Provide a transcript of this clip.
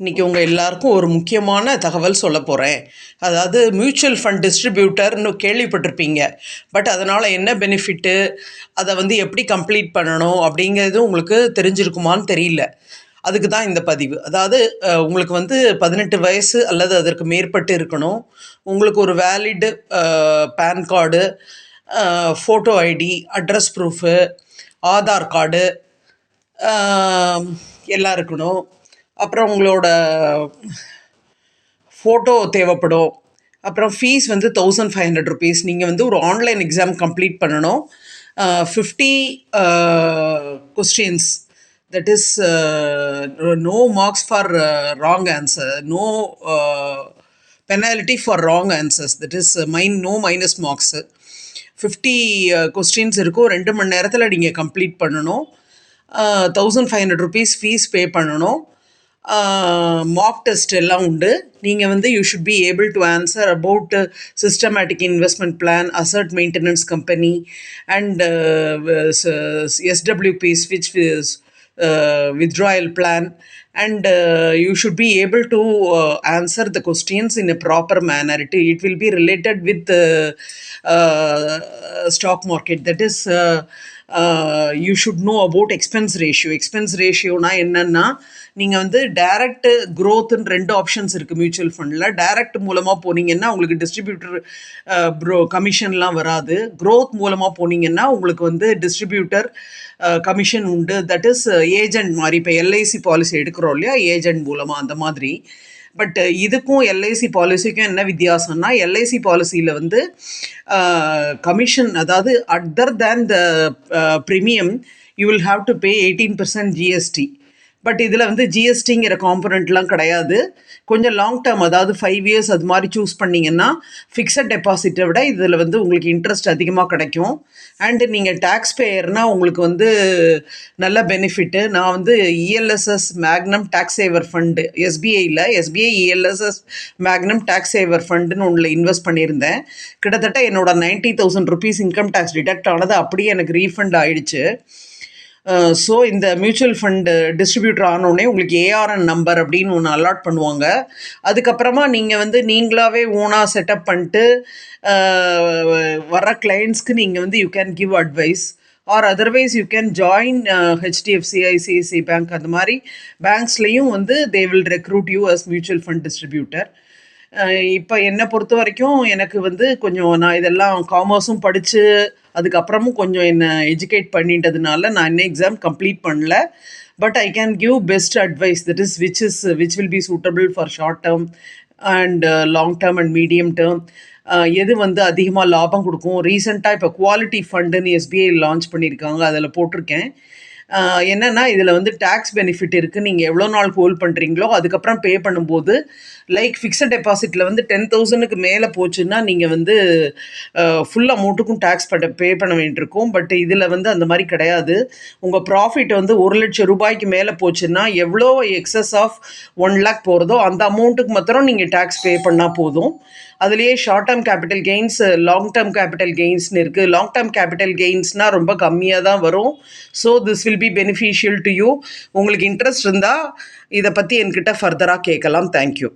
இன்றைக்கி உங்கள் எல்லாருக்கும் ஒரு முக்கியமான தகவல் சொல்ல போகிறேன். அதாவது மியூச்சுவல் ஃபண்ட் டிஸ்ட்ரிபியூட்டர்னு கேள்விப்பட்டிருப்பீங்க. பட் அதனால் என்ன பெனிஃபிட்டு, அதை எப்படி கம்ப்ளீட் பண்ணணும் அப்படிங்கிறது உங்களுக்கு தெரிஞ்சிருக்குமான்னு தெரியல. அதுக்கு தான் இந்த பதிவு. அதாவது உங்களுக்கு 18 வயசு அல்லது அதற்கு மேற்பட்டு இருக்கணும். உங்களுக்கு ஒரு valid PAN card, photo ID, address proof, Aadhaar card எல்லாம் இருக்கணும். அப்புறம் உங்களோட ஃபோட்டோ தேவைப்படும். அப்புறம் ஃபீஸ் 1500 ருபீஸ். நீங்கள் ஒரு ஆன்லைன் எக்ஸாம் கம்ப்ளீட் பண்ணணும். 50 questions. That is no marks for wrong answer, no penalty for wrong answers. That is no minus marks. 50 questions இருக்கும். 2 மணி நேரத்தில் நீங்கள் கம்ப்ளீட் பண்ணணும். 1500 ருபீஸ் ஃபீஸ் பே பண்ணணும். மார்க் டெஸ்ட் எல்லாம் உண்டு. நீங்கள் you should be able to answer about systematic investment plan, asset maintenance company and SWPs, which is withdrawal plan, and you should be able to answer the questions in a proper manner. It will be related with stock market. That is you should know about expense ratio. Expense ratio na என்னன்னா, நீங்கள் direct க்ரோத்துன்னு 2 options இருக்குது mutual ஃபண்டில். Direct மூலமாக போனீங்கன்னா உங்களுக்கு distributor கமிஷன்லாம் வராது. Growth மூலமாக போனீங்கன்னா உங்களுக்கு டிஸ்ட்ரிபியூட்டர் கமிஷன் உண்டு. தட் இஸ் ஏஜென்ட் மாதிரி. இப்போ எல்ஐசி பாலிசி எடுக்கிறோம் இல்லையா, ஏஜென்ட் மூலமாக அந்த மாதிரி. பட் இதுக்கும் எல்ஐசி பாலிசிக்கும் என்ன வித்தியாசம்னா, எல்ஐசி பாலிசியில் கமிஷன், அதாவது other than the premium you will have to pay 18% GST. But இதில் ஜிஎஸ்டிங்கிற காம்பனண்ட்லாம் கிடையாது. கொஞ்சம் லாங் டேர்ம், அதாவது 5 years அது மாதிரி சூஸ் பண்ணிங்கன்னா ஃபிக்ஸட் டெபாசிட்டை விட இதில் உங்களுக்கு இன்ட்ரெஸ்ட் அதிகமாக கிடைக்கும். அண்டு நீங்கள் டேக்ஸ் பேயர்னால் உங்களுக்கு நல்ல பெனிஃபிட்டு. நான் ELSS Magnum tax saver fund, எஸ்பிஐயில் SBI ELSS Magnum tax saver ஃபண்டுன்னு ஒன்றில் இன்வெஸ்ட் பண்ணியிருந்தேன். கிட்டத்தட்ட என்னோட 90,000 ருபீஸ் இன்கம் டேக்ஸ் டிடக்ட் ஆனது அப்படியே எனக்கு ரீஃபண்ட் ஆகிடுச்சு. ஸோ இந்த மியூச்சுவல் ஃபண்டு டிஸ்ட்ரிபியூட்டர் ஆனோடனே உங்களுக்கு ஏஆர்என் நம்பர் அப்படின்னு ஒன்று அலாட் பண்ணுவாங்க. அதுக்கப்புறமா நீங்கள் நீங்களாகவே ஓனாக செட்டப் பண்ணிட்டு வர கிளைண்ட்ஸ்க்கு நீங்கள் you can give advice, or otherwise you can join HDFC, ICICI bank, அந்த மாதிரி பேங்க்ஸ்லேயும் they will recruit you as mutual fund distributor. இப்போ என்னை பொறுத்த வரைக்கும் எனக்கு கொஞ்சம் நான் இதெல்லாம் காமர்ஸும் படித்து அதுக்கப்புறமும் கொஞ்சம் என்னை எஜுகேட் பண்ணிட்டதுனால நான் இன்னும் எக்ஸாம் கம்ப்ளீட் பண்ணல. But I can give best advice. That is which will be suitable for short term and long term and medium term. எது அதிகமாக லாபம் கொடுக்கும். ரீசெண்டாக இப்போ குவாலிட்டி ஃபண்டுன்னு எஸ்பிஐ லான்ச் பண்ணியிருக்காங்க, அதில் போட்டிருக்கேன். என்னென்னா இதில் டேக்ஸ் பெனிஃபிட் இருக்குது. நீங்கள் எவ்வளோ நாள் ஹோல்ட் பண்ணுறீங்களோ அதுக்கப்புறம் பே பண்ணும்போது, லைக் ஃபிக்ஸட் டெபாசிட்டில் 10,000க்கு மேலே போச்சுன்னா நீங்கள் ஃபுல் அமௌண்ட்டுக்கும் டேக்ஸ் பே பண்ண வேண்டியிருக்கும். பட் இதில் அந்த மாதிரி கிடையாது. உங்கள் ப்ராஃபிட் 1,00,000 ரூபாய்க்கு மேலே போச்சுன்னா எவ்வளோ எக்ஸஸ் ஆஃப் 1 lakh போகிறதோ அந்த அமௌண்ட்டுக்கு மாத்திரம் நீங்கள் டேக்ஸ் பே பண்ணால் போதும். அதுலேயே short term capital gains, long term capital கெயின்ஸ்னு இருக்குது. லாங் டேர்ம் கேபிட்டல் கெயின்ஸ்னால் ரொம்ப கம்மியாக தான் வரும். So this will be beneficial to you. உங்களுக்கு இன்ட்ரெஸ்ட் இருந்தால் இதை பற்றி என்கிட்ட ஃபர்தராக கேட்கலாம். தேங்க்யூ.